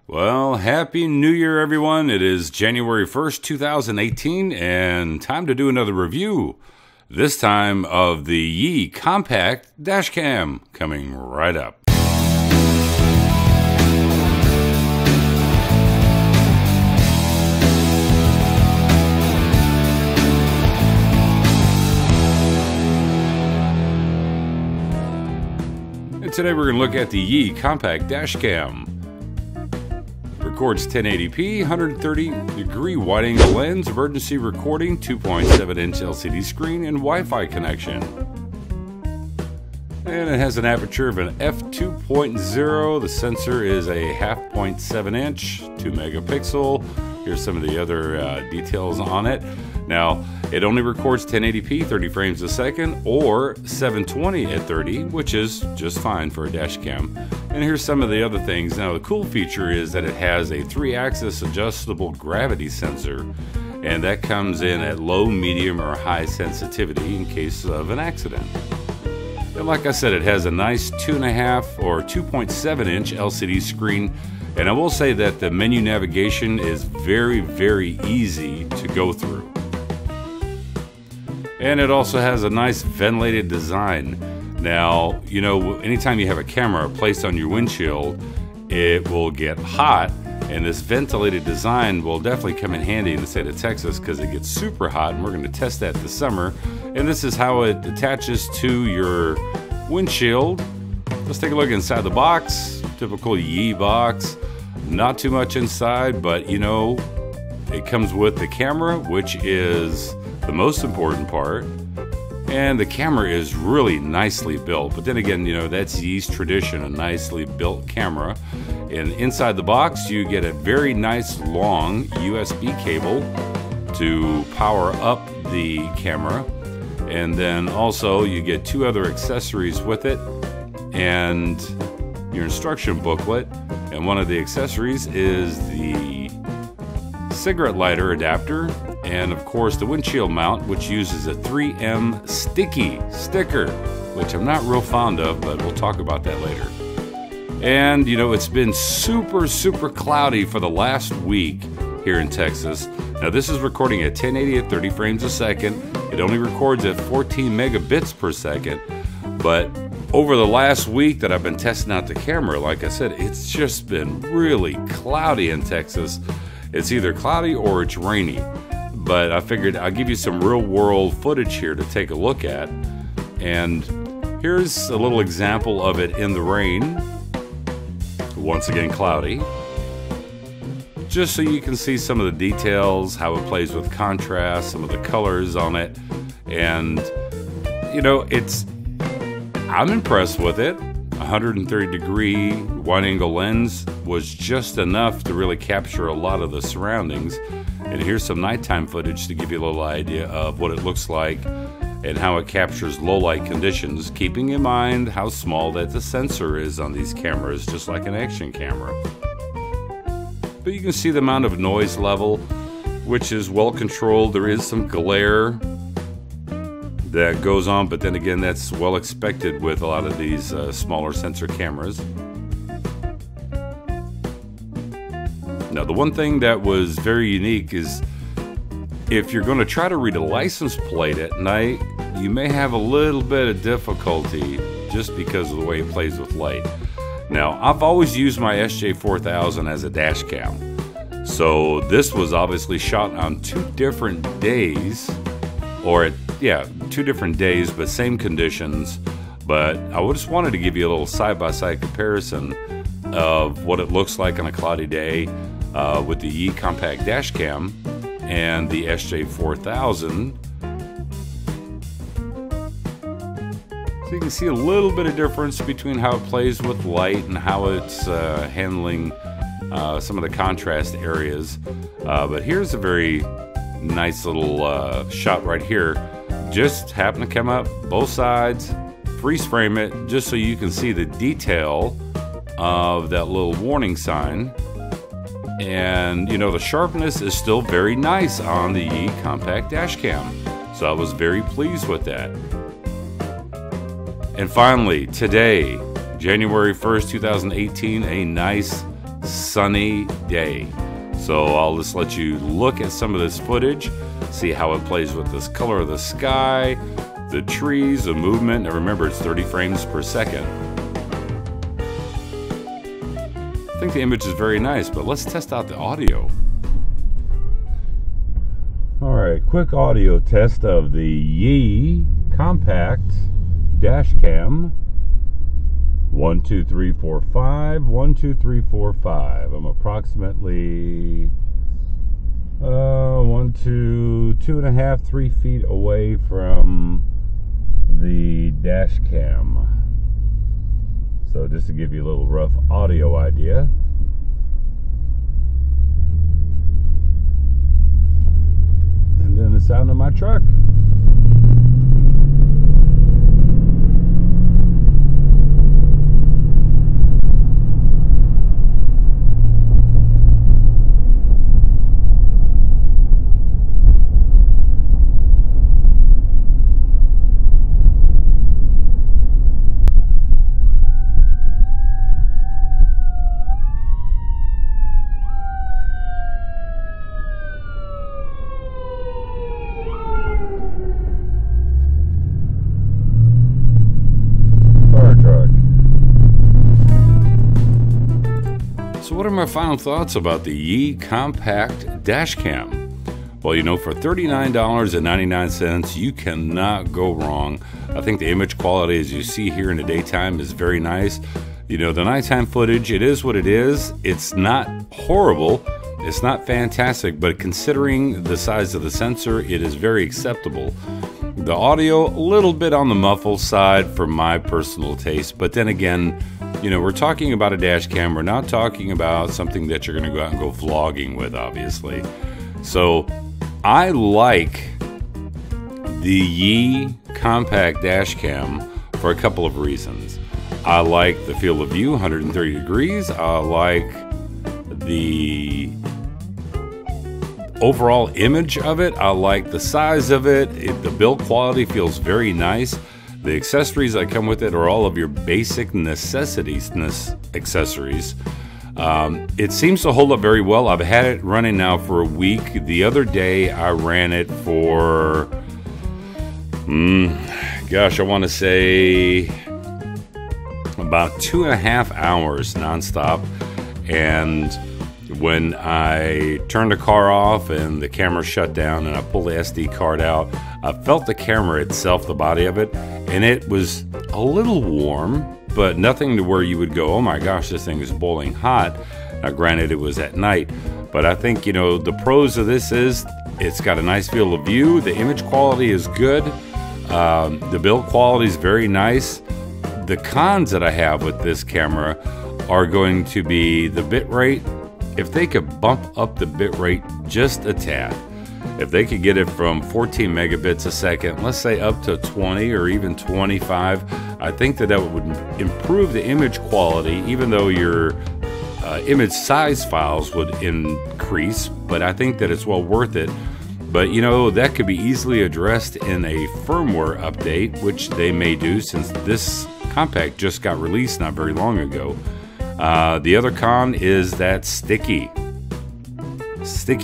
Well, Happy New Year, everyone. It is January 1st, 2018, and time to do another review. This time of the Yi Compact Dashcam, coming right up. And today we're going to look at the Yi Compact Dashcam. Records 1080p, 130-degree wide-angle lens, emergency recording, 2.7-inch LCD screen, and Wi-Fi connection. And it has an aperture of an f2.0. The sensor is a 0.5-inch, 2 megapixel. Here's some of the other details on it. Now, it only records 1080p, 30 frames a second, or 720 at 30, which is just fine for a dash cam. And here's some of the other things. Now, the cool feature is that it has a 3-axis adjustable gravity sensor, and that comes in at low, medium, or high sensitivity in case of an accident. And like I said, it has a nice 2.5 or 2.7-inch LCD screen. And I will say that the menu navigation is very, very easy to go through. And it also has a nice ventilated design. Now, you know, anytime you have a camera placed on your windshield, it will get hot, and this ventilated design will definitely come in handy in the state of Texas because it gets super hot, and we're going to test that this summer. And this is how it attaches to your windshield. Let's take a look inside the box. Typical Yi box. Not too much inside, but you know, it comes with the camera, which is the most important part. And the camera is really nicely built. But then again, you know, that's Yi's tradition, a nicely built camera. And inside the box, you get a very nice long USB cable to power up the camera. And then also you get 2 other accessories with it and your instruction booklet. And one of the accessories is the cigarette lighter adapter, and of course the windshield mount, which uses a 3M sticky sticker, which I'm not real fond of, but we'll talk about that later. And you know, it's been super cloudy for the last week here in Texas. Now this is recording at 1080 at 30 frames a second. It only records at 14 megabits per second, but over the last week that I've been testing out the camera, like I said, it's just been really cloudy in Texas. It's either cloudy or it's rainy. But I figured I'll give you some real-world footage here to take a look at. And here's a little example of it in the rain. Once again, cloudy. Just so you can see some of the details, how it plays with contrast, some of the colors on it. And, you know, I'm impressed with it. 130-degree wide-angle lens was just enough to really capture a lot of the surroundings. And here's some nighttime footage to give you a little idea of what it looks like and how it captures low-light conditions, keeping in mind how small that the sensor is on these cameras, just like an action camera. But you can see the amount of noise level, which is well controlled. There is some glare that goes on, but then again, that's well expected with a lot of these smaller sensor cameras. Now, the one thing that was very unique is if you're going to try to read a license plate at night, you may have a little bit of difficulty just because of the way it plays with light. Now, I've always used my SJ4000 as a dash cam, so this was obviously shot on 2 different days, or at 2 different days, but same conditions. But I just wanted to give you a little side-by-side comparison of what it looks like on a cloudy day with the Yi Compact Dashcam and the SJ4000. So you can see a little bit of difference between how it plays with light and how it's handling some of the contrast areas. But here's a very nice little shot right here. Just happen to come up both sides, freeze frame it, just so you can see the detail of that little warning sign. And you know, the sharpness is still very nice on the Yi Compact Dashcam, so I was very pleased with that. And finally, today, January 1st, 2018, a nice sunny day. So I'll just let you look at some of this footage, see how it plays with this color of the sky, the trees, the movement, and remember it's 30 frames per second. I think the image is very nice, but let's test out the audio. All right, quick audio test of the Yee Compact Dash Cam. 1, 2, 3, 4, 5. 1, 2, 3, 4, 5. I'm approximately 2.5, 3 feet away from the dash cam. So just to give you a little rough audio idea. And then the sound of my truck. So what are my final thoughts about the Yee Compact Dash Cam? Well, for $39.99, you cannot go wrong. I think the image quality, as you see here in the daytime, is very nice. The nighttime footage, it is what it is. It's not horrible. It's not fantastic, but considering the size of the sensor, it is very acceptable. The audio, a little bit on the muffled side for my personal taste, but then again, we're talking about a dash cam. We're not talking about something that you're going to go out and go vlogging with, obviously. So I like the Yee Compact Dash Cam for a couple of reasons. I like the field of view, 130 degrees. I like the overall image of it. I like the size of it. The build quality feels very nice. The accessories that come with it are all of your basic necessities accessories. It seems to hold up very well. I've had it running now for a week. The other day I ran it for, I want to say about 2.5 hours nonstop. And when I turned the car off and the camera shut down and I pulled the SD card out, I felt the camera itself, the body of it, and it was a little warm, but nothing to where you would go, oh my gosh, this thing is boiling hot. Now granted, it was at night, but I think, the pros of this is it's got a nice field of view. The image quality is good. The build quality is very nice. The cons that I have with this camera are going to be the bit rate. If they could bump up the bit rate just a tad, if they could get it from 14 megabits a second, let's say up to 20 or even 25, I think that would improve the image quality, even though your image size files would increase, but I think that it's well worth it. But that could be easily addressed in a firmware update, which they may do since this compact just got released not very long ago. The other con is that sticky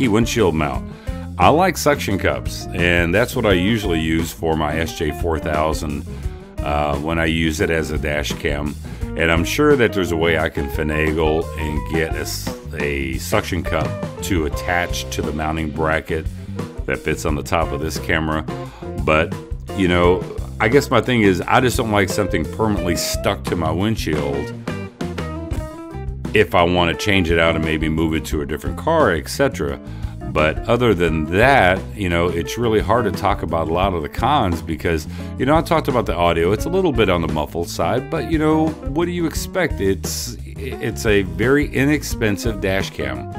windshield mount. I like suction cups, and that's what I usually use for my SJ4000 when I use it as a dash cam. And I'm sure that there's a way I can finagle and get a suction cup to attach to the mounting bracket that fits on the top of this camera. But, I guess my thing is I just don't like something permanently stuck to my windshield if I want to change it out and maybe move it to a different car, etc. But other than that, it's really hard to talk about a lot of the cons because, I talked about the audio. It's a little bit on the muffled side, but, what do you expect? It's a very inexpensive dash cam.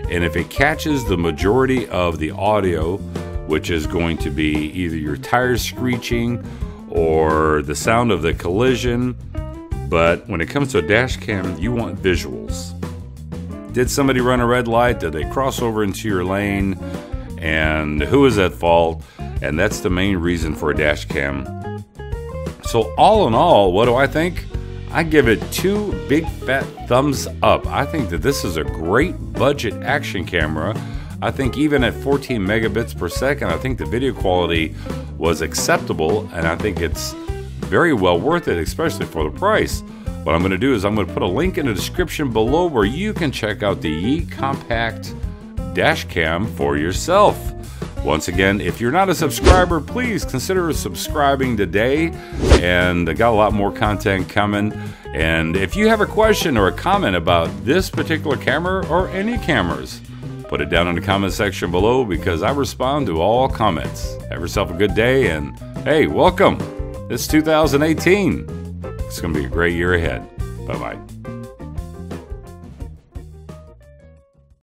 And if it catches the majority of the audio, which is going to be either your tires screeching or the sound of the collision, but when it comes to a dash cam, you want visuals. Did somebody run a red light? Did they cross over into your lane? And who is at fault? And that's the main reason for a dash cam. So all in all, what do I think? I give it 2 big fat thumbs up. I think that this is a great budget action camera. I think even at 14 megabits per second, I think the video quality was acceptable, and I think it's very well worth it, especially for the price. What I'm going to do is I'm going to put a link in the description below where you can check out the Yi Compact Dash Cam for yourself. Once again, if you're not a subscriber, please consider subscribing today, and I got a lot more content coming. And if you have a question or a comment about this particular camera or any cameras, put it down in the comment section below, because I respond to all comments. Have yourself a good day, and hey, welcome. It's 2018. It's going to be a great year ahead. Bye-bye.